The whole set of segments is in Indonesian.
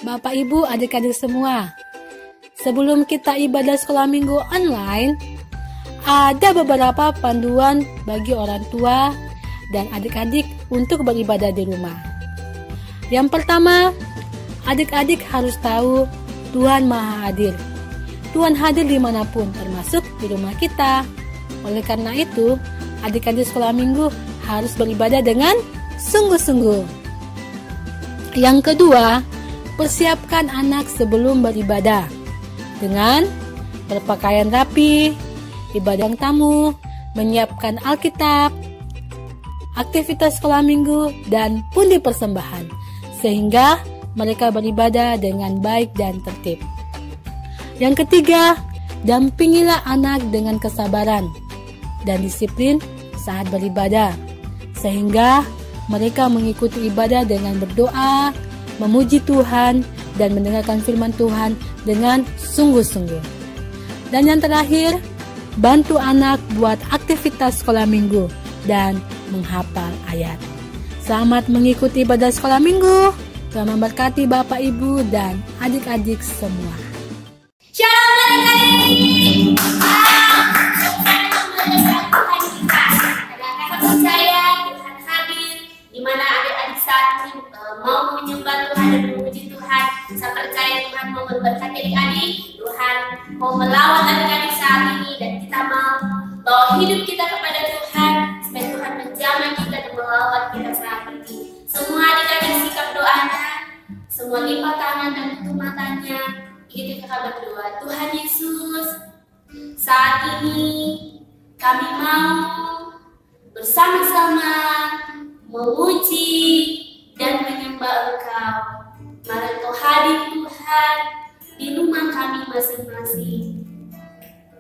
Bapak Ibu, adik-adik semua. Sebelum kita ibadah sekolah minggu online, ada beberapa panduan bagi orang tua dan adik-adik untuk beribadah di rumah. Yang pertama, adik-adik harus tahu Tuhan Maha Adil. Tuhan hadir dimanapun, termasuk di rumah kita. Oleh karena itu, adik-adik sekolah minggu harus beribadah dengan sungguh-sungguh. Yang kedua, persiapkan anak sebelum beribadah dengan berpakaian rapi, ibadah tamu, menyiapkan Alkitab, aktivitas sekolah minggu, dan pundi persembahan, sehingga mereka beribadah dengan baik dan tertib. Yang ketiga, dampingilah anak dengan kesabaran dan disiplin saat beribadah, sehingga mereka mengikuti ibadah dengan berdoa, memuji Tuhan, dan mendengarkan firman Tuhan dengan sungguh-sungguh. Dan yang terakhir, bantu anak buat aktivitas sekolah minggu dan menghafal ayat. Selamat mengikuti ibadah sekolah minggu. Tuhan memberkati Bapak, Ibu, dan adik-adik semua. Shalom adik-adik. Saya Tuhan hadir di mana adik-adik saat ini mau menyembah Tuhan dan memuji Tuhan. Saya percaya Tuhan mau memberkati adik-adik. Tuhan mau melawat adik-adik saat ini, dan kita mau bawa hidup kita kepada Tuhan supaya Tuhan menjamah kita dan melawat kita saat ini. Semua adik-adik sikap doanya, semua lipat tangan dan tutup matanya. Kita berdoa. Tuhan Yesus, saat ini kami mau bersama-sama memuji dan menyembah Engkau. Mari Engkau hadir Tuhan di rumah kami masing-masing.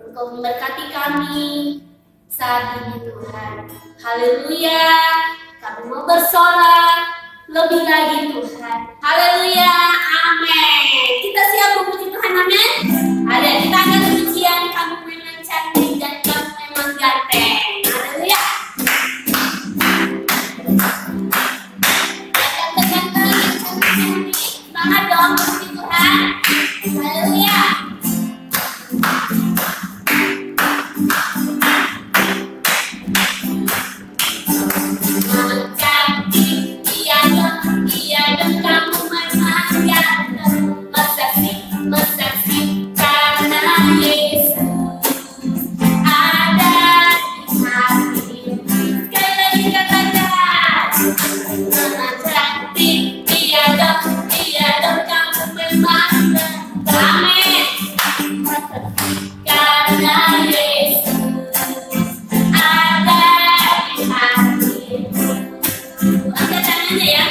Engkau memberkati kami saat ini Tuhan. Haleluya. Kami mau bersorak lebih lagi Tuhan. Haleluya. Amin. Kita siap memuji Tuhan. Amin. Ada kita akan pujian, kamu memang cantik dan kamu memang ganteng. Haleluya. Semangat dong memuji Tuhan. Haleluya. Cantik, iya dong kamu memang ganteng. Mesaksi karena Yesus ada di hati. Sekali lagi katakan, cantik, iya dong kamu memang ganteng. Amin. Karena Yesus ada di hati. Angkat tangannya ya.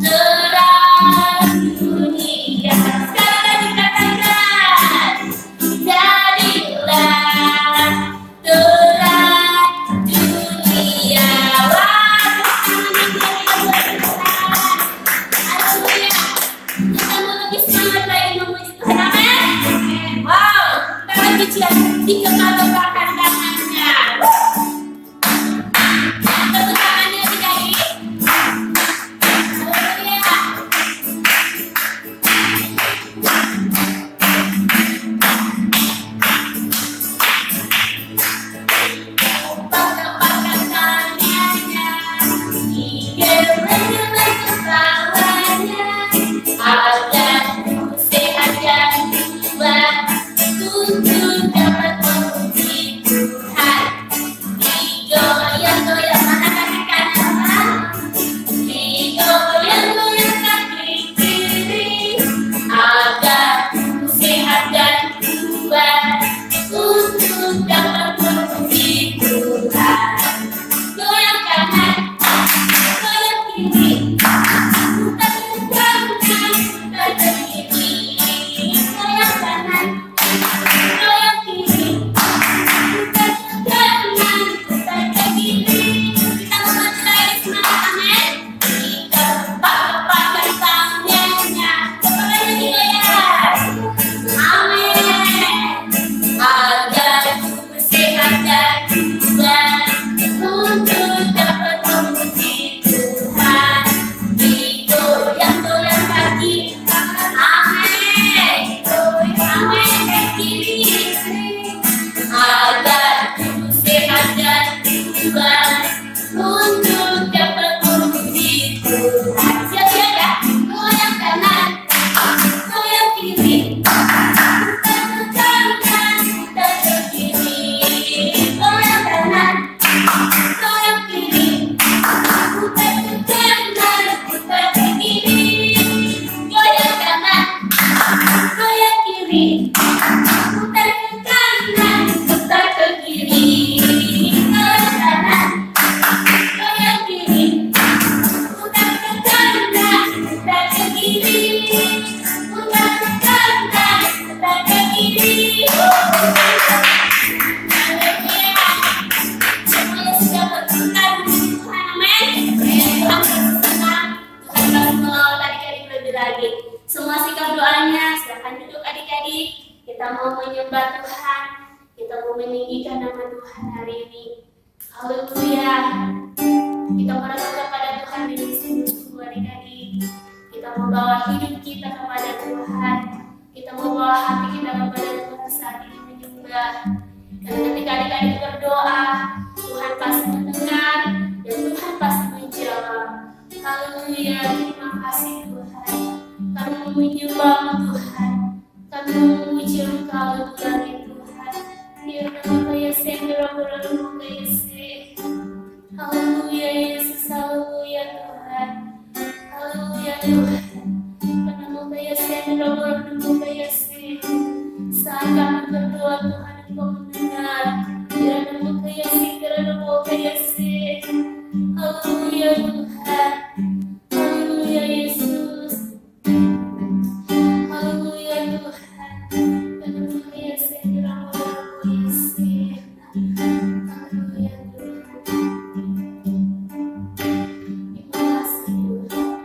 Terang dunia. Sekali lagi katakan. pujian dikepal-kepalkan tangannya. Tepuk tangannya adik-adik. Haleluya. Kepal-kepalkan tangannya, digeleng-geleng kepalanya, agar sehat dan kuat untuk dapat memuji Tuhan. Digoyang-goyang mana kaki kanan, digoyang-goyang kaki kiri, agar sehat dan kuat untuk dapat memuji Tuhan. Goyang kanan, goyang kiri, putar ke kanan, putar ke kiri, goyang kanan, goyang kiri, putar ke kanan, putar ke kiri. Kita memulai semangat, amin. Dikepal-kepalkan tangannya, kepalanya digoyang, amin. Agar tubuh sehat dan kuat untuk dapat memuji Tuhan. Digoyang-goyang kaki, amin. Amin, kaki kiri, agar tubuh sehat dan kuat untuk dapat memuji Tuhan. Siap-siap ya, goyang kanan, goyang kiri, putar ke kanan, putar ke kiri, goyang kanan, goyang kiri, putar ke kanan, putar ke kiri, goyang kanan, goyang kiri, putar ke kanan, putar ke kiri, goyang kanan, goyang kiri, putar ke kanan, putar ke kiri, putar ke kanan, putar ke kiri. Haleluya. Semuanya sudah berputar memuji Tuhan, amin. Tuhan bersenang, Tuhan baru melawat adik-adik lebih lagi. Semua sikap doanya, silakan duduk adik-adik. Kita mau menyembah Tuhan, kita mau meninggikan nama Tuhan hari ini. Haleluya. Kita merasa kepada Tuhan dengan sungguh-sungguh adik-adik. Kita membawa hidup kita kepada Tuhan. Kita membawa hati kita kepada Tuhan saat ini menyembah. Dan ketika adik-adik berdoa, Tuhan pasti mendengar dan Tuhan pasti menjawab. Haleluya, terima kasih Tuhan. Kami menyembah Tuhan. Kami memuji Engkau Tuhan Tuhan. Biar nama Yesus berapa-berapa Yesus. Haleluya Yesus, haleluya Tuhan. Haleluya Tuhan. Nama Yesus berapa-berapa Yesus. Saat kami berdoa Tuhan Engkau mendengar. Biar nama Yesus berapa-berapa Yesus. Haleluya Tuhan. Haleluya Yesus. Haleluya Tuhan. Nama Yesus berapa-berapa Yesus. Haleluya Tuhan. Terima kasih Tuhan.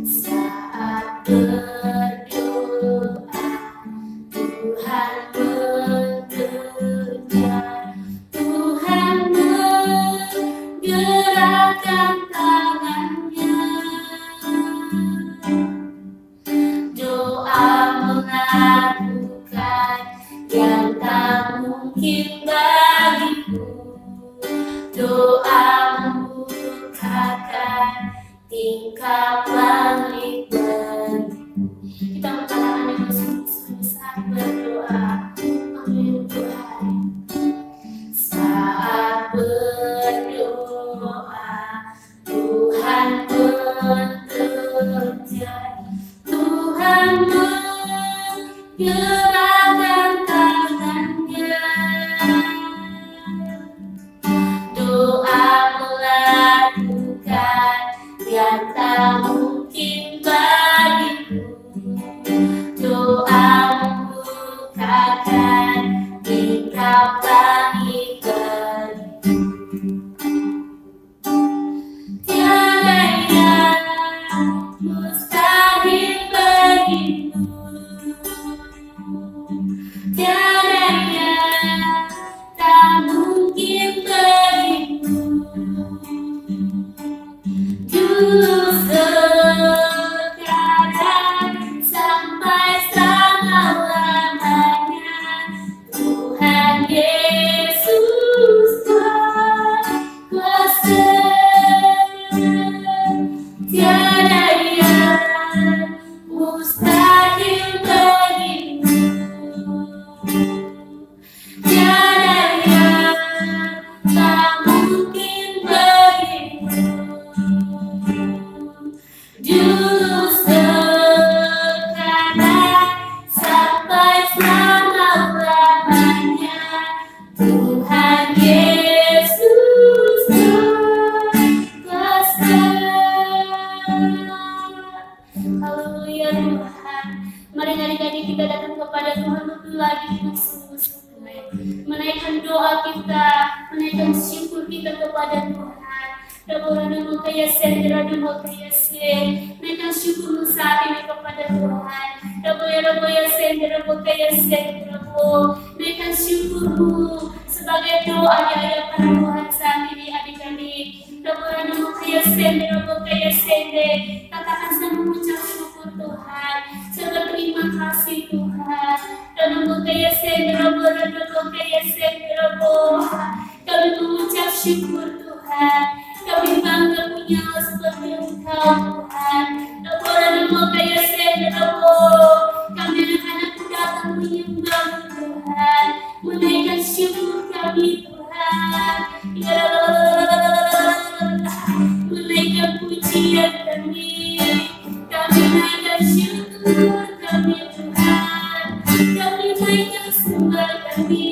Saat berdoa Tuhan bekerja, Tuhan menggerakkan tangannya. Doa melakukan yang tak mungkin bagiku. Doa membukakan tingkap langit bagiku. Kita mengatakan dengan sungguh-sungguh saat berdoa. Amin Tuhan. Saat berdoa Tuhan bekerja, Tuhan menggerakkan tangannya. Doa melakukan yang tak mungkin bagiku. Doa membukakan tingkap langit bagiku. Tiada yang mustahil bagimu. mustahil bagimu. Tiada yang tak mungkin bagimu. Dulu sekarang sampai selama-lamanya, Tuhan Yesus berkuasa. Haleluya Tuhan. Mari adik-adik kita datang kepada Tuhan lebih lagi dengan sungguh-sungguh, menaikkan doa kita, menaikkan syukur kita kepada Tuhan. Naikkan syukur saat ini kepada Tuhan. Naikkan syukurmu sebagai doa di hadapan Tuhan saat ini adik-adik. Katakan saya mengucap syukur Tuhan, saya berterima kasih Tuhan. Kami mengucap syukur Tuhan. Kami bangga punya seperti Engkau Tuhan. Kami anak-anakku datang menyembah Tuhan, menaikkan syukur kami Tuhan, menaikkan pujian kami naikkan syukur kami Tuhan, kami naikkan sembah kami.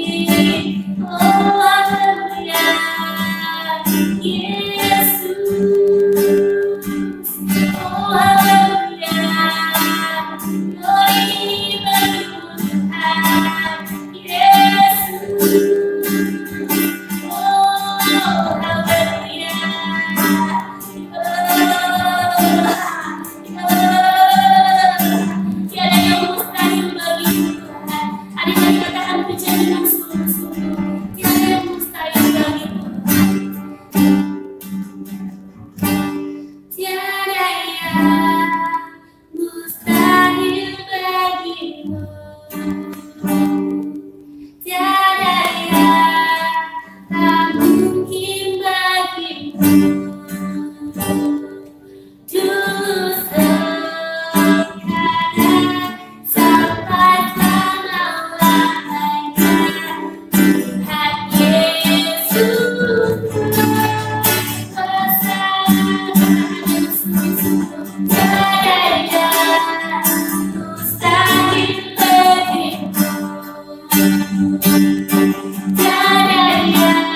Oh haleluya Yesus, oh haleluya, glory bagimu Tuhan Yesus, oh haleluya. Tiada yang mustahil bagimu Tuhan. Adik-adik katakan pujian dengan sungguh-sungguh. Tiada yang mustahil bagimu. Tiada yang mustahil bagimu. Tiada yang tak mungkin bagimu. Dulu sekarang sampai selama-lamanya, Tuhan Yesus berkuasa. Tiada yang mustahil bagimu. Tiada yang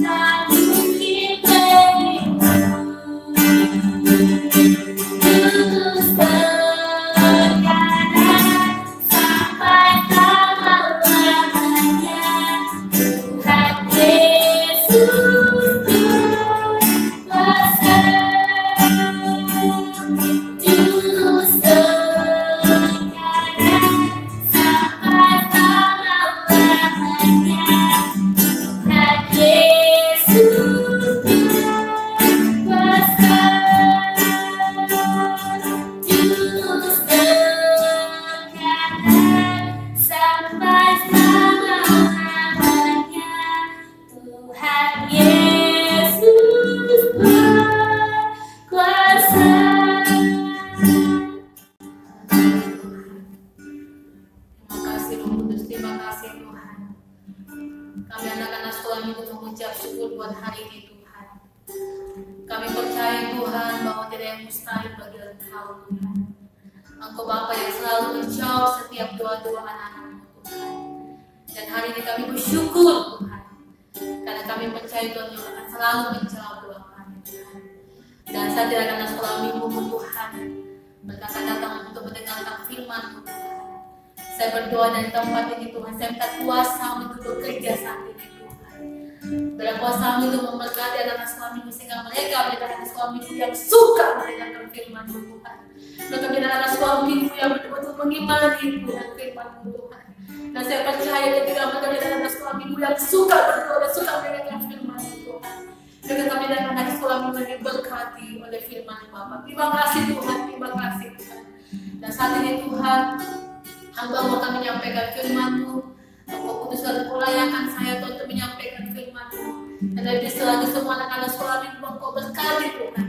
tak mungkin bagimu. Dulu sekarang sampai selama-lamanya, Tuhan Yesus berkuasa. Dulu sekarang sampai selama-lamanya, Tuhan Yesus berkuasa. Dulu sekarang sampai selama-lamanya, Tuhan Yesus berkuasa. Terima kasih Roh Kudus, terima kasih Tuhan. Kami anak-anak sekolah minggu mengucap syukur buat hari ini Tuhan. Kami percaya Tuhan bahwa tidak yang mustahil bagi Engkau Tuhan. Engkau Bapa yang selalu menjawab setiap doa-doa anak-anak-Mu Tuhan. Dan hari ini kami bersyukur Tuhan, karena kami percaya Tuhan yang akan selalu menjawab doa kami Tuhan. Dan saat anak-anak sekolah minggu Tuhan, mereka akan datang untuk mendengarkan firman-Mu Tuhan. Saya berdoa dari tempat ini Tuhan, saya minta kuasa-Mu untuk bekerja saat ini Tuhan. Dalam kuasa-Mu itu memberkati anak-anak sekolah minggu sehingga mereka menjadi anak sekolah minggu yang suka mendengarkan firman-Mu Tuhan. Mereka menjadi anak sekolah minggu yang betul-betul mengimani Tuhan firman-Mu Tuhan. Dan saya percaya ketika mereka menjadi anak sekolah minggu yang suka berdoa dan suka mendengarkan firman-Mu Tuhan, mereka kami dan anak sekolah minggu yang diberkati oleh firman Bapa. Terima kasih Tuhan, terima kasih Tuhan. Dan saat ini Tuhan, hamba mau kami menyampaikan firman-Mu. Engkau putuskan pelayanan saya Tuhan untuk menyampaikan firman-Mu. Dan dari selagi semua anak-anak sekolah minggu Engkau berkati Tuhan.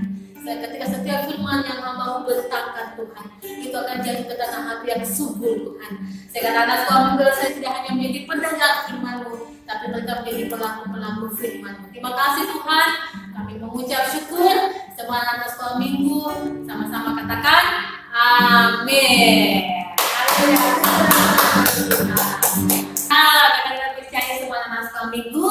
ketika setiap firman yang hamba bertangkat Tuhan, itu akan jatuh ke tanah hati yang subur Tuhan. Sehingga anak suami saya tidak hanya menjadi pendengar firman-Mu, tapi mereka menjadi pelaku-pelaku firman-Mu. Terima kasih Tuhan, kami mengucap syukur. Semua anak suamiku sama-sama katakan amin. Kakak-kakak percaya semua anak suamiku,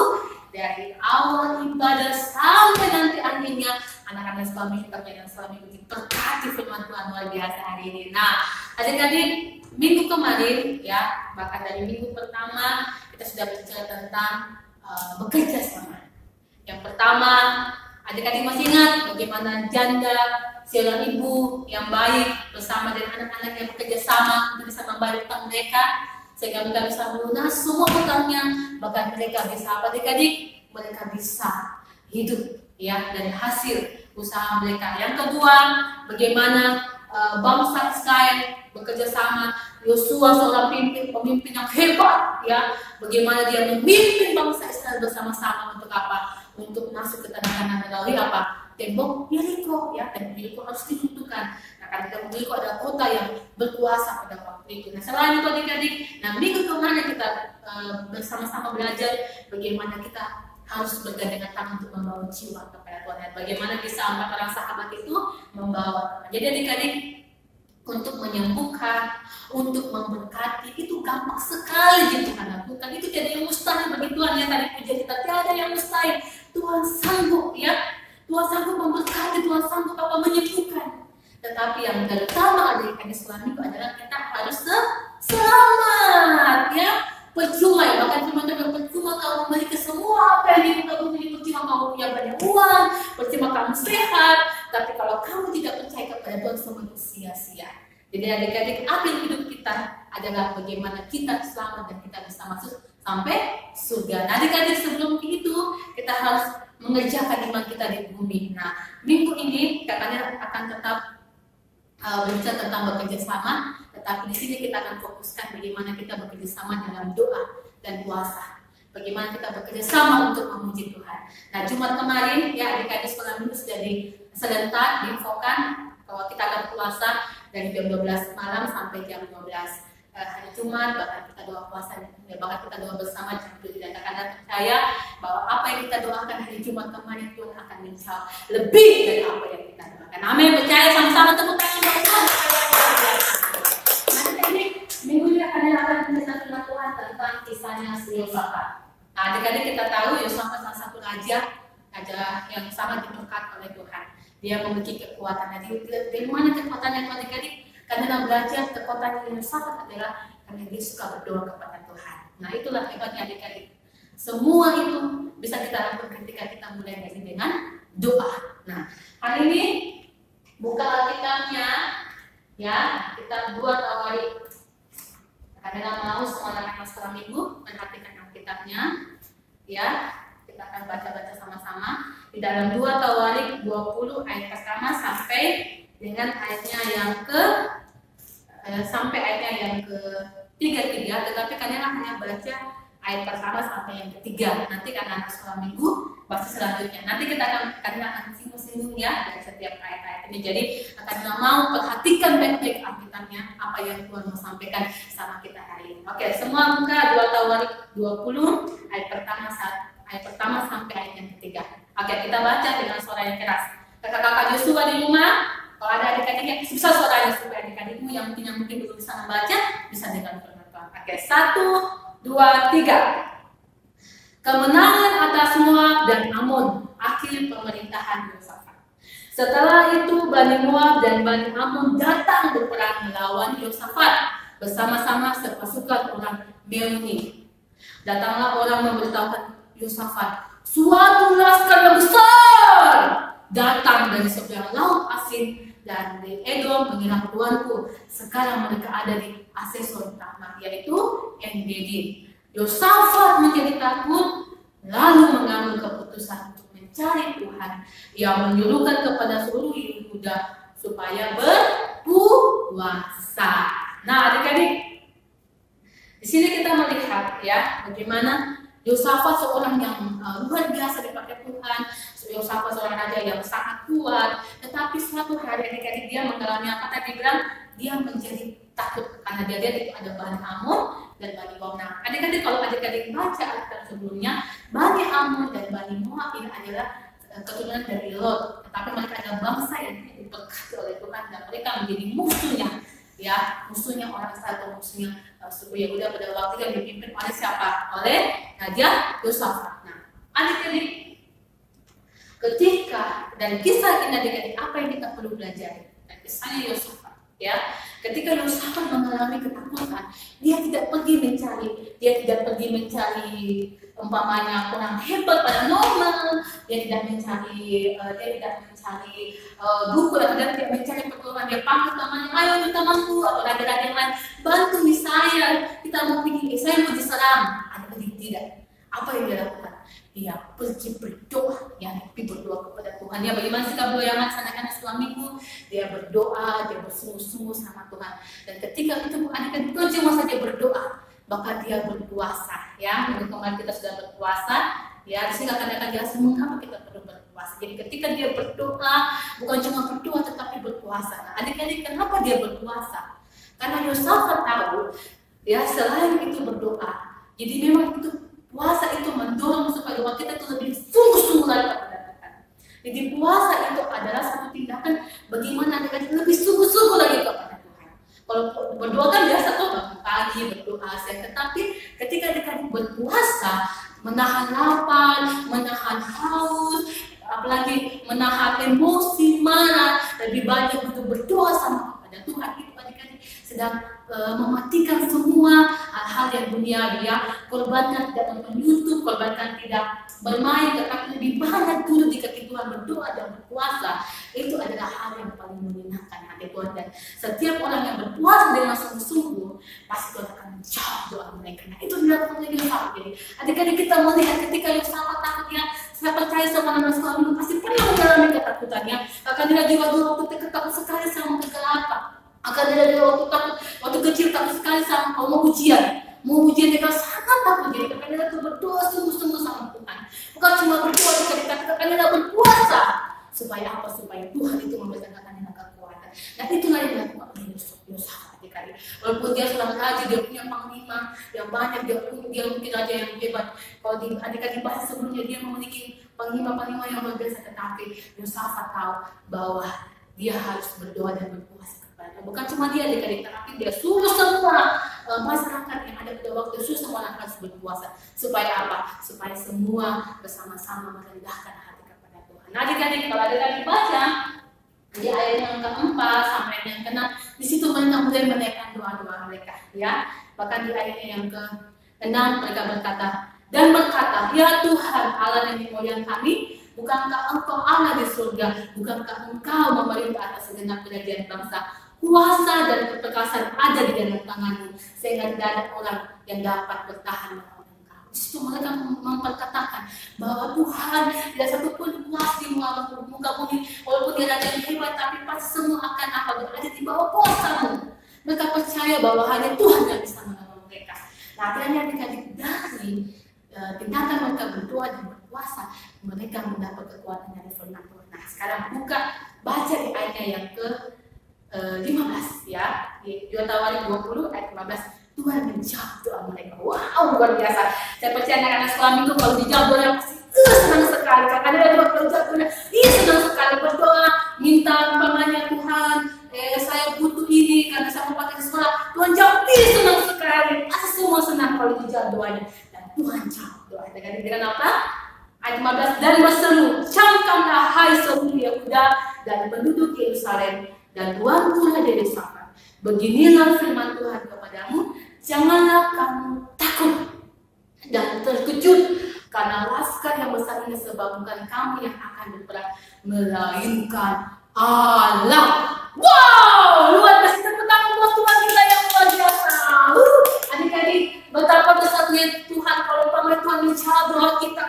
dari awal ibadah sampai nanti akhirnya anak-anak suami kita dan suami diberkati firman Tuhan luar biasa hari ini. Nah, adik-adik, minggu kemarin ya, bahkan dari minggu pertama kita sudah bicara tentang bekerja sama. Yang pertama, adik-adik masih ingat bagaimana janda seorang ibu yang baik bersama dengan anak-anak yang bekerja sama untuk bisa membayar utang mereka, sehingga mereka bisa melunasi semua utangnya, bahkan mereka bisa apa adik-adik? Mereka bisa hidup ya dari hasil usaha mereka. Yang kedua, bagaimana bangsa Israel bekerja sama. Yosua seorang pemimpin yang hebat ya, bagaimana dia memimpin bangsa Israel bersama-sama untuk apa? Untuk masuk ke tanah Kanaan melalui apa? Tembok Yeriko ya, dan Yeriko harus diruntuhkan. Nah, karena Yeriko adalah kota yang berkuasa pada waktu itu. Nah, selain itu adik-adik, nah minggu kemarin kita bersama-sama belajar bagaimana kita harus bergandengan tangan untuk membawa jiwa kepada Tuhan. Dan bagaimana bisa 4 orang sahabat itu membawa. Jadi adik-adik, untuk menyembuhkan, untuk memberkati itu gampang sekali gitu Tuhan lakukan. Itu tidak ada yang mustahil bagi Tuhan ya. Tadi pujian kita tidak ada yang mustahil. Tuhan sanggup ya. Tuhan sanggup memberkati, Tuhan sanggup apa menyembuhkan. Tetapi yang terutama adik-adik selama itu adalah kita harus selamat ya. Percuma ya, bahkan teman-teman percuma kamu memiliki semua apa yang kamu miliki, percuma kamu punya banyak uang, percuma kamu sehat, tapi kalau kamu tidak percaya kepada Tuhan, semua itu sia-sia. Jadi adik-adik, akhir hidup kita adalah bagaimana kita selamat dan kita bisa masuk sampai surga. Nah adik-adik, sebelum itu kita harus mengerjakan iman kita di bumi. Nah minggu ini katanya akan tetap berbicara tentang bekerja sama, tetapi di sini kita akan fokuskan bagaimana kita bekerja sama dalam doa dan puasa. Bagaimana kita bekerja sama untuk memuji Tuhan. Nah Jumat kemarin ya adik-adik sekolah minggu sudah serentak diinfokan bahwa kita akan puasa dari jam 12 malam sampai jam 12 hari Jumat, bahkan kita doa puasa, bahkan kita doa bersama jam 7. Dan akan percaya bahwa apa yang kita doakan hari Jumat kemarin Tuhan akan menjawab lebih dari apa yang kita doakan. Amin, percaya sama-sama, tepuk tangan buat Tuhan. Nanti ini minggu ini akan kita firman Tuhan tentang kisahnya Yosafat. Nah, adik-adik kita tahu Yosafat salah satu raja yang sangat diberkati oleh Tuhan. Dia memiliki kekuatan. Jadi dari mana kekuatannya adik-adik? Karena belajar kekuatan Yosafat adalah karena dia suka berdoa kepada Tuhan. Nah itulah hebatnya adik-adik. Semua itu bisa kita lakukan ketika kita mulai dari dengan doa. Nah hari ini buka Alkitabnya ya, kita buat awali. Karena mau semua anak-anak sekolah minggu perhatikan Alkitabnya ya. Kita akan baca-baca sama-sama di dalam 2 Tawarik 20 ayat pertama sampai dengan ayatnya yang sampai ayatnya yang ke-33, tetapi kalian hanya baca ayat pertama sampai yang ketiga. Nanti karena anak sekolah minggu baca selanjutnya. Nanti kalian akan singgung-singgung ya dari setiap ayat-ayat ini. Jadi kalian mau perhatikan baik-baik Alkitabnya apa yang Tuhan mau sampaikan sama kita hari ini. Oke, semua buka 2 Tawarik 20 ayat pertama sampai ayat yang ketiga. Oke, kita baca dengan suara yang keras. Kakak-kakak Yosua di rumah, kalau ada adik-adik yang bisa suaranya supaya adik-adikmu yang mungkin belum bisa membaca bisa dengan firman Tuhan. Oke, 1, 2, 3. Kemenangan atas Moab dan Amon, akhir pemerintahan Yosafat. Setelah itu Bani Moab dan Bani Amon datang berperang melawan Yosafat bersama-sama sepasukan orang Meuni. Datanglah orang memberitahukan Yosafat, suatu laskar yang besar datang dari seberang laut Asin dan dari Edom menyerang tuanku. Sekarang mereka ada di Asesor Tamar, yaitu En-Gedi. Yosafat menjadi takut, lalu mengambil keputusan untuk mencari Tuhan. Ia menyuruhkan kepada seluruh Yehuda supaya berpuasa. Nah, adik-adik, di sini kita melihat ya bagaimana Yosafat seorang yang luar biasa dipakai Tuhan, Yosafat seorang raja yang sangat kuat, tetapi suatu hari adik-adik dia mengalami apa tadi bilang, dia menjadi takut karena dia lihat itu ada Bani Amun dan Bani Moab. Nah, adik-adik kalau adik-adik baca Alkitab sebelumnya, Bani Amun dan Bani Moab ini adalah keturunan dari Lot, tetapi mereka adalah bangsa yang diberkati oleh Tuhan dan mereka menjadi musuhnya, ya, musuhnya orang Israel atau musuhnya suku Yehuda pada waktu yang dipimpin oleh siapa? Oleh Raja Yosafat. Nah, adik-adik, ketika dan kisah ini adik-adik apa yang kita perlu belajar? Dan kisahnya Yosafat, ya, ketika Yosafat mengalami ketakutan, dia tidak pergi mencari umpamanya orang hebat pada normal, dia tidak mencari buku atau dia tidak mencari pertolongan, dia panggil temannya, ayo minta bantu, atau raja-raja yang lain bantu nih saya, kita mau pergi, saya mau diserang. Adik-adik tidak. Apa yang dia lakukan? Dia pergi berdoa, ya, berdoa kepada Tuhan. Dia bagaimana sikap beliau yang melaksanakan setelah minggu, dia berdoa, dia bersungguh-sungguh sama Tuhan. Dan ketika itu adik-adik bukan cuma saja berdoa, bahkan dia berpuasa, ya. Minggu kemarin kita sudah berpuasa, ya. Di sini akan jelaskan mengapa kita perlu berpuasa. Jadi ketika dia berdoa, bukan cuma berdoa tetapi berpuasa. Nah, adik-adik kenapa dia berpuasa? Karena Yosafat tahu, ya, selain itu berdoa, jadi memang itu puasa itu mendorong supaya kita itu lebih sungguh-sungguh lagi kepada Tuhan. Jadi puasa itu adalah satu tindakan bagaimana adik-adik lebih sungguh-sungguh lagi kepada Tuhan. Kalau berdoa kan biasa tuh bangun pagi berdoa, tetapi ketika adik-adik berpuasa, menahan lapar, menahan haus, apalagi menahan emosi, marah, lebih banyak untuk berdoa sama kepada Tuhan. Itu adik-adik sedang mematikan semua hal-hal yang duniawi, ya. Korbankan tidak nonton YouTube, korbankan tidak bermain, tetapi lebih banyak dulu di kaki Tuhan, berdoa dan berpuasa. Itu adalah hal yang paling menyenangkan hati Tuhan. Dan setiap orang yang berpuasa dengan sungguh-sungguh, pasti Tuhan akan menjawab doa mereka. Nah, itu dilakukan oleh Yosafat. Jadi adik-adik kita melihat ketika Yosafat takutnya, saya percaya sama nama suami pasti pernah mengalami ketakutannya. Akan dia juga dulu waktu takut sekali sama kegelapan. Akan dia waktu kecil takut sekali sama mau ujian dia sangat takut. Jadi akan dia tuh berdoa sungguh-sungguh sama Tuhan. Bukan cuma berdoa, tapi akan dia berpuasa supaya apa? Supaya Tuhan itu memberikan dia kekuatan. Nah, itulah yang dilakukan oleh Yosafat adik-adik. Walaupun dia seorang raja, dia punya panglima yang banyak, dia mungkin raja yang hebat. Kalau di adik-adik bahasa sebelumnya dia memiliki panglima-panglima yang luar biasa, tetapi Yosafat tahu bahwa dia harus berdoa dan berpuasa. Bukan cuma dia adik-adik, tapi dia suruh semua masyarakat yang ada pada waktu itu semua harus berpuasa. Supaya apa? Supaya semua bersama-sama merendahkan hati kepada Tuhan. Nah, adik-adik, kalau adik-adik baca di ayat yang keempat sampai yang ke-6, di situ mereka mulai menaikkan doa-doa mereka, ya. Bahkan di ayat yang ke-6 mereka berkata, ya Tuhan Allah yang dimuliakan kami, bukankah Engkau Allah di surga? Bukankah Engkau memerintah atas segenap kerajaan bangsa? Kuasa dan keperkasaan ada di dalam tanganmu, sehingga tidak ada orang yang dapat bertahan melawan Engkau. Di situ mereka memperkatakan bahwa Tuhan tidak satupun kuasa di muka bumi, walaupun dia ada yang hebat, tapi pasti semua akan apa? Berada di bawah kuasamu. Mereka percaya bahwa hanya Tuhan yang bisa menolong mereka. Nah, akhirnya adik-adik dari tindakan mereka berdoa dan berpuasa, mereka mendapat kekuatan dari firman Tuhan. Nah, sekarang baca di ayatnya yang ke-15, ya, di Yotawarik 20 ayat 15. Tuhan menjawab doa mereka. Wow, luar biasa. Saya percaya anak-anak sekolah minggu kalau dijawab doa pasti senang sekali. Karena dia juga berjawab doa, senang sekali berdoa, minta umpamanya Tuhan, saya butuh ini karena saya mau pakai di sekolah. Tuhan jawab, senang sekali. Asal semua senang kalau dijawab doanya. Dan Tuhan jawab doa. Dengan apa? Ayat 15, dan berseru, camkanlah hai seluruh Yehuda dan penduduk Yerusalem dan tuan-tuan dari Yosafat. Beginilah firman Tuhan kepadamu, janganlah kamu takut dan terkejut karena laskar yang besar ini, sebab bukan kamu yang akan berperang, melainkan Allah. Wow, luar biasa. Tepuk tangan buat Tuhan kita yang luar biasa. Adik-adik, betapa besarnya Tuhan kalau Tuhan menjawab doa kita.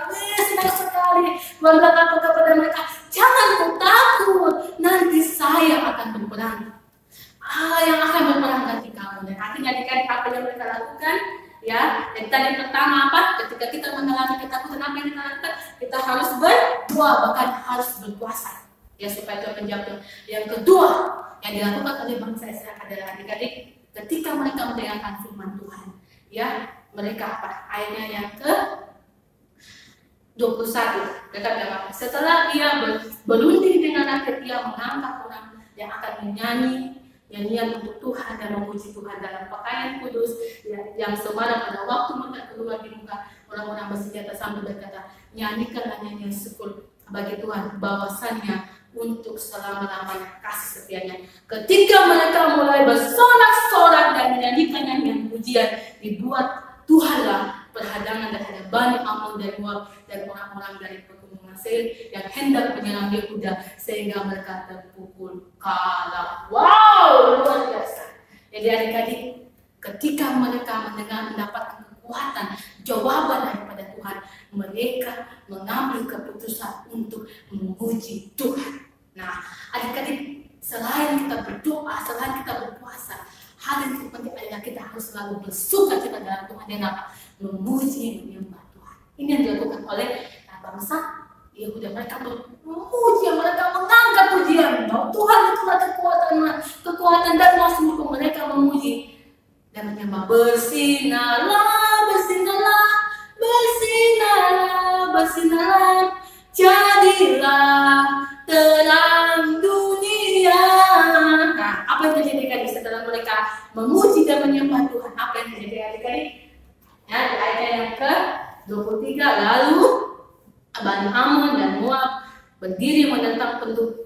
Senang sekali. Tuhan berkata kepada mereka, jangan kau takut, nanti saya akan berperang. Allah yang akan berperang ganti kamu. Dan akhirnya adik-adik apa yang mereka lakukan? ya. Yang tadi pertama apa? Ketika kita mengalami ketakutan, apa yang kita lakukan? Kita harus berdoa, bahkan harus berpuasa, ya, supaya Tuhan menjawab. Yang kedua yang dilakukan oleh bangsa Israel adalah adik-adik, ketika mereka mendengarkan firman Tuhan, ya, mereka apa? Ayatnya yang ke 21, mereka bilang apa? Setelah dia berunding dengan rakyat, dia mengangkat orang yang akan menyanyi nyanyian untuk Tuhan dan memuji Tuhan dalam pakaian kudus yang semarak pada waktu mereka keluar di muka orang-orang bersenjata sambil berkata, nyanyikanlah nyanyian syukur bagi Tuhan, bahwasannya untuk selama-lamanya kasih setianya. Ketika mereka mulai bersorak-sorak dan menyanyikan nyanyian pujian, dibuat Tuhanlah perhadangan terhadap Bani Ammon dan Moab dan orang-orang dari pegunungan Seir yang hendak menyerang Yehuda, sehingga mereka terpukul kalah. Wow, luar biasa. Jadi adik-adik, ketika mereka mendapatkan kekuatan, jawaban daripada Tuhan, mereka mengambil keputusan untuk memuji Tuhan. Nah, adik-adik, selain kita berdoa, selain kita berpuasa, hal yang terpenting adalah kita harus selalu bersuka cita dalam Tuhan dan apa? Memuji, menyembah Tuhan. Ini yang dilakukan oleh bangsa Yehuda. Mereka memuji, mereka mengangkat pujian bahwa Tuhan itulah kekuatan dan masmur mereka memuji dan menyembah. Bersinarlah, bersinarlah, bersinarlah, bersinarlah, jadilah terang dunia. Nah, apa yang terjadi setelah mereka memuji dan menyembah Tuhan? Apa yang terjadi adik-adik? Ya, di ayat yang ke-23, lalu Bani Ammon dan Moab berdiri menentang penduduk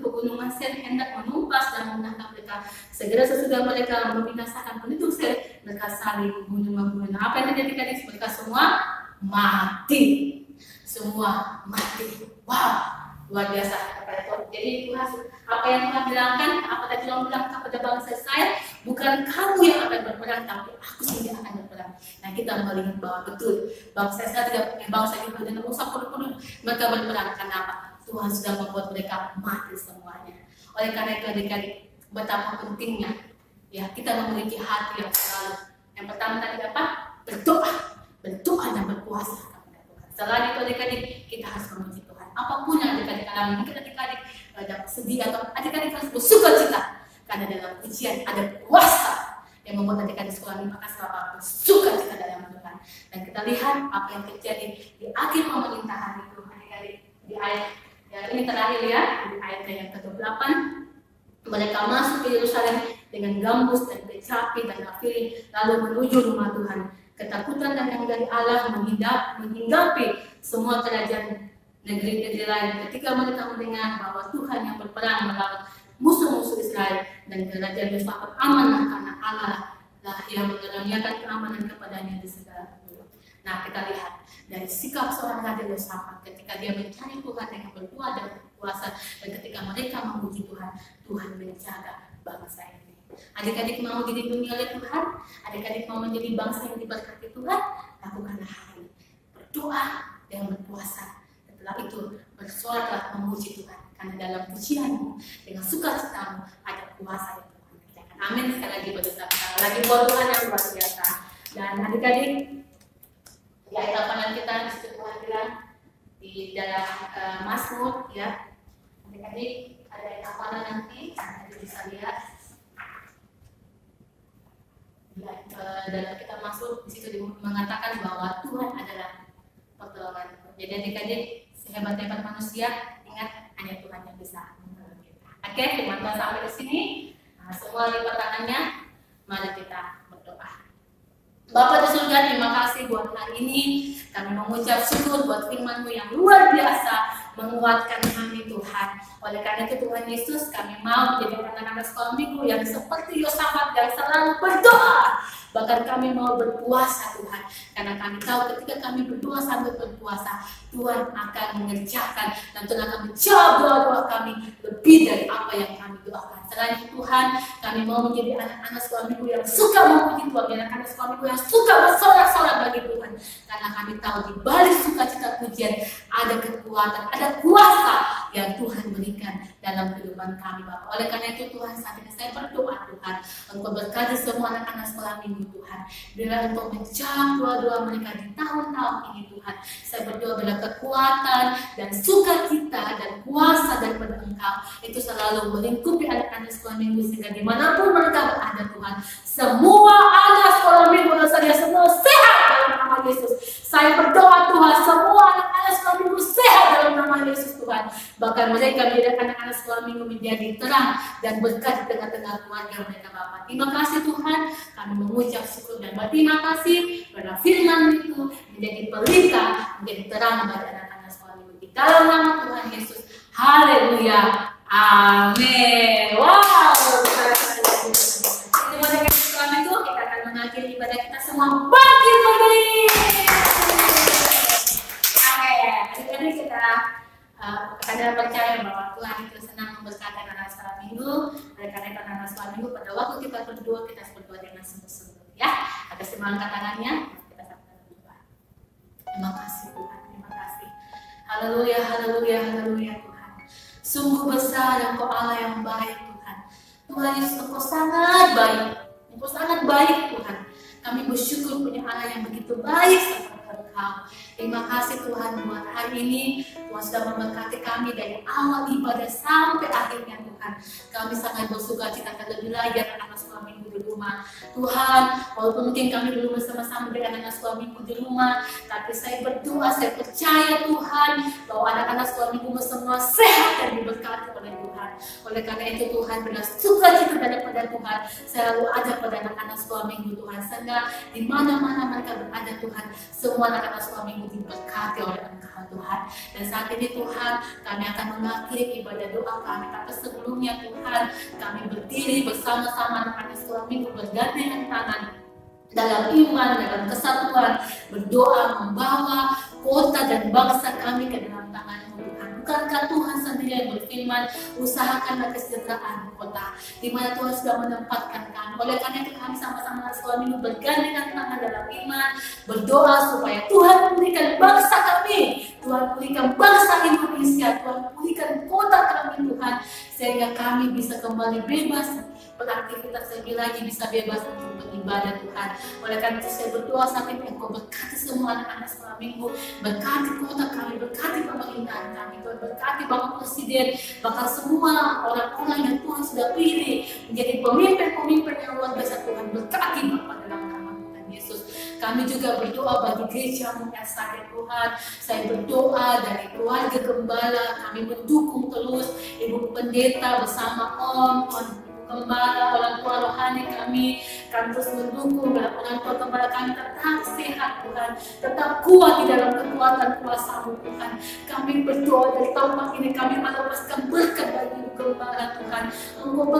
pegunungan Seir, hendak menumpas dan menangkap mereka. Segera sesudah mereka membinasakan penduduk Seir, mereka saling membunuh. Apa yang terjadi adik? Mereka semua mati. Semua mati. Wow, luar biasa. Jadi Tuhan, apa yang Tuhan bilangkan, apa tadi Tuhan bilang kepada bangsa Israel, bukan kamu yang akan berperang, tapi aku sendiri akan berperang. Nah, kita melihat bahwa betul bangsa Israel tidak punya bangsa yang dengan usah penuh mereka berperang. Karena apa? Tuhan sudah membuat mereka mati semuanya. Oleh karena itu adik-adik, betapa pentingnya ya kita memiliki hati yang selalu. Yang pertama tadi apa? Berdoa dan berpuasa kepada Tuhan. Selain itu adik-adik, kita harus memuji Tuhan. Apapun yang adik-adik alami, mungkin adik-adik ada sedih atau adik-adik harus bersuka cita, karena dalam ujian ada kuasa yang membuat adik-adik sekolah ini maka selalu bersuka cita dalam Tuhan. Dan kita lihat apa yang terjadi di akhir pemerintahan itu adik-adik, di ayat yang ini terakhir ya, di ayat yang ke-8, mereka masuk ke Yerusalem dengan gambus dan kecapi dan kafirin, lalu menuju rumah Tuhan. Ketakutan dan yang dari Allah menghinggapi semua kerajaan negeri-negeri lain ketika mereka mendengar bahwa Tuhan yang berperang melawan musuh-musuh Israel, dan kerajaan Yosafat amanlah karena Allah lah yang mengaruniakan keamanan kepadanya di segala tempat. Nah, kita lihat dari sikap seorang Raja Yosafat ketika dia mencari Tuhan dengan berdoa dan berpuasa, dan ketika mereka memuji Tuhan, Tuhan menjaga bangsa ini. Adik-adik mau dilindungi oleh Tuhan, adik-adik mau menjadi bangsa yang diberkati Tuhan, lakukanlah hal ini. Berdoa dan berpuasa. Setelah itu bersoraklah memuji Tuhan, karena dalam pujianmu dengan sukacitamu ada kuasa yang Tuhan kerjakan. Amin. Sekali lagi bersama lagi buat Tuhan yang luar biasa. Dan adik-adik, di ayat 8 kita disitu Tuhan bilang di dalam Mazmur ya, adik-adik ada ayat 8 nanti adik bisa lihat dalam kitab Mazmur. Di situ mengatakan bahwa Tuhan adalah pertolongan. Jadi adik-adik, sehebat-hebat manusia, ingat hanya Tuhan yang bisa menolong kita. Oke, firman Tuhan sampai di sini. Nah, semua lipat tangannya, mari kita berdoa. Bapa di surga, terima kasih buat hari ini. Kami mengucap syukur buat firman-Mu yang luar biasa, menguatkan kami Tuhan. Oleh karena itu Tuhan Yesus, kami mau menjadi anak-anak sekolah minggu yang seperti Yosafat yang selalu berdoa. Bahkan kami mau berpuasa Tuhan, karena kami tahu ketika kami berdoa sambil berpuasa, Tuhan akan mengerjakan dan Tuhan akan menjawab doa-doa kami lebih dari apa yang kami doakan. Selain itu Tuhan, kami mau menjadi anak-anak sekolah minggu yang suka memuji Tuhan, anak-anak sekolah minggu yang suka bersorak-sorak bagi Tuhan. Karena kami tahu di balik sukacita pujian ada kekuatan, ada kuasa yang Tuhan berikan dalam kehidupan kami Bapak. Oleh karena itu Tuhan, saat ini saya berdoa Tuhan, Engkau berkati semua anak-anak sekolah minggu Tuhan. Bila Engkau menjawab doa-doa mereka di tahun-tahun ini Tuhan, saya berdoa bila kekuatan dan sukacita dan kuasa daripada Engkau itu selalu melingkupi anak-anak sekolah minggu, sehingga dimanapun mereka berada Tuhan, semua anak sekolah minggu dan saya semua sehat dalam nama Yesus. Saya berdoa Tuhan, semua anak-anak sekolah minggu sehat dalam nama Yesus Tuhan. Bahkan mereka menjadi anak-anak sekolah minggu menjadi terang dan berkat di tengah-tengah keluarga mereka Bapak. Terima kasih Tuhan, kami mengucap syukur dan berterima kasih karena firman itu menjadi pelita, menjadi terang bagi anak-anak sekolah minggu. Di dalam nama Tuhan Yesus, haleluya, amin. Wow, terima kasih sekolah minggu. Kita akan mengakhiri ibadah kita semua. Bangkit berdiri. Adik-adik kita kadang percaya bahwa Tuhan itu senang memberkati anak sekolah minggu. Oleh karena itu anak sekolah minggu pada waktu kita berdoa, kita berdoa dengan sungguh-sungguh ya. Ada semua angkat tangannya, kita sama-sama berdoa. Terima kasih Tuhan, terima kasih. Haleluya, haleluya, haleluya Tuhan. Sungguh besar Engkau Allah yang baik Tuhan. Tuhan Yesus, Engkau sangat baik. Engkau sangat baik Tuhan. Kami bersyukur punya Allah yang begitu baik seperti Engkau. Terima kasih Tuhan buat hari ini. Tuhan sudah memberkati kami dari awal ibadah sampai akhirnya Tuhan. Kami sangat bersuka cita terlebih lagi anak-anak sekolah minggu di rumah. Tuhan, walaupun mungkin kami belum bersama-sama dengan anak sekolah minggu di rumah, tapi saya berdoa, saya percaya Tuhan bahwa anak-anak sekolah minggu semua sehat dan diberkati oleh Tuhan. Oleh karena itu Tuhan, benar sukacita daripada Tuhan selalu ada pada anak-anak sekolah minggu Tuhan. Sehingga di mana-mana mereka berada Tuhan, semua anak-anak sekolah minggu diberkati oleh Engkau Tuhan. Dan saat ini Tuhan, kami akan mengakhiri ibadah doa kami. Tapi sebelumnya Tuhan, kami berdiri bersama-sama anak-anak sekolah minggu bergandengan tangan dalam iman, dalam kesatuan, berdoa membawa kota dan bangsa kami ke dalam tangan-Mu Tuhan. Bukankah Tuhan sendiri yang berfirman, usahakanlah kesejahteraan kota di mana Tuhan sudah menempatkan kami. Oleh karena itu kami sama-sama sekolah minggu bergandengan tangan dalam iman, berdoa supaya Tuhan pulihkan bangsa kami, Tuhan pulihkan bangsa Indonesia, Tuhan pulihkan kota kami Tuhan, sehingga kami bisa kembali bebas beraktivitas lagi bisa bebas untuk beribadah Tuhan. Oleh karena itu saya berdoa saat ini Engkau berkati semua anak-anak sekolah minggu, berkati kota kami, berkati pemerintahan kami, Tuhan berkati Bapak Presiden, bahkan semua orang-orang yang Tuhan sudah pilih menjadi pemimpin-pemimpin yang luar biasa Tuhan, berkati Bapak dalam nama Tuhan Yesus. Kami juga berdoa bagi gereja-Mu yang sakit Tuhan. Saya berdoa dari keluarga gembala, kami mendukung terus Ibu Pendeta bersama Om Gembala, orang tua rohani kami terus mendukung orang tua gembala kami tetap sehat Tuhan, tetap kuat di dalam kekuatan kuasa-Mu Tuhan. Kami berdoa dari tempat ini, kami melepaskan berkat bagi Ibu Gembala Tuhan. Engkau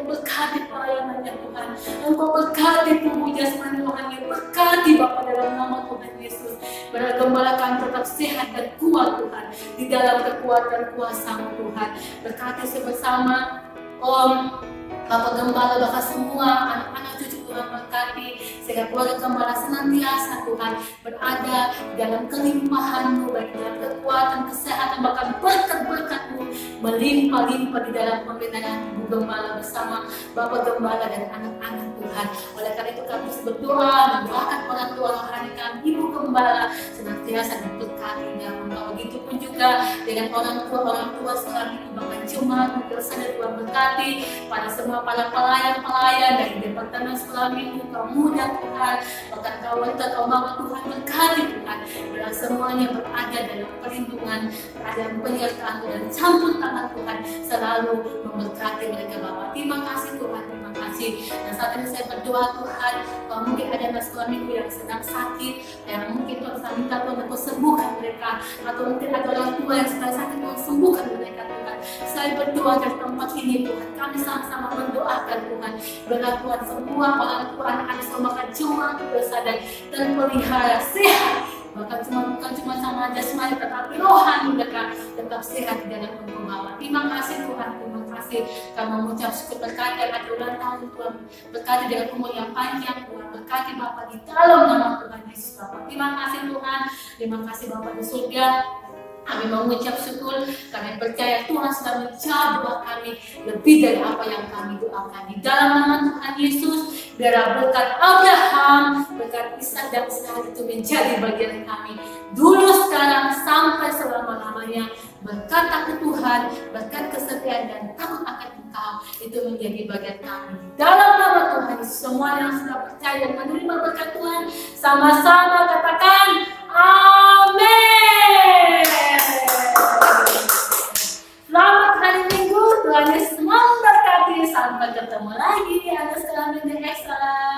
berkati pelayanannya Tuhan, Engkau berkati tubuh jasmani rohani, berkati Bapa dalam nama Tuhan Yesus. Biar gembala kami tetap sehat dan kuat Tuhan di dalam kekuatan kuasa-Mu Tuhan. Berkati bersama Om Bapak Gembala, bahkan semua anak-anak cucu Tuhan berkati, sehingga keluarga Gembala senantiasa Tuhan berada dalam kelimpahan-Mu, baik dalam kekuatan, kesehatan, bahkan berkat-berkat-Mu melimpah-limpah di dalam pembinaan Ibu Gembala bersama Bapak Gembala dan anak-anak Tuhan. Oleh karena itu kami terus berdoa, mendoakan orang tua rohani kami, Ibu Gembala senantiasa diberkati dan membawa. Begitu pun juga dengan orang tua sekolah minggu, bahkan jemaat bersama Tuhan berkati pada semua para pelayan-pelayan dari departemen sekolah minggu, kaum muda Tuhan, bahkan kaum wanita, kaum mama Tuhan berkati Tuhan, biar semuanya berada dalam perlindungan, dalam penyertaan dan campur tangan Tuhan selalu memberkati mereka Bapak. Terima kasih Tuhan, terima kasih. Dan saat ini saya berdoa Tuhan, kalau mungkin ada anak sekolah minggu yang sedang sakit, yang mungkin Tuhan saya minta Tuhan untuk sembuhkan mereka, atau mungkin ada orang tua yang sedang sakit, Tuhan sembuhkan mereka Tuhan. Saya berdoa dari tempat ini Tuhan, kami sama-sama mendoakan Tuhan, biarlah Tuhan semua orang tua anak-anak semua makan cuma bersadar dan pelihara sehat, bahkan bukan cuma sama jasmani tetapi rohani mereka tetap sehat di dalam Engkau Bapa. Terima kasih Tuhan, terima kasih. Kami mengucap syukur berkati dan ulang tahun Tuhan, berkati dengan umur yang panjang Tuhan, berkati Bapa di dalam nama Tuhan Yesus Bapa. Terima kasih Tuhan, terima kasih Bapa di surga. Kami mengucap syukur, kami percaya Tuhan sudah menjawab doa kami lebih dari apa yang kami doakan. Di dalam nama Tuhan Yesus, biar berkat Abraham, berkat Ishak dan Sarah itu menjadi bagian kami. Dulu, sekarang, sampai selama-lamanya. Berkat takut Tuhan, berkat kesetiaan dan takut akan Engkau itu menjadi bagian kami. Dalam nama Tuhan Yesus, semua yang sudah percaya menerima berkat Tuhan, sama-sama katakan amin. Selamat hari Minggu, Tuhan Yesus memberkati. Sampai ketemu lagi di Anas Kelamin Ekstra.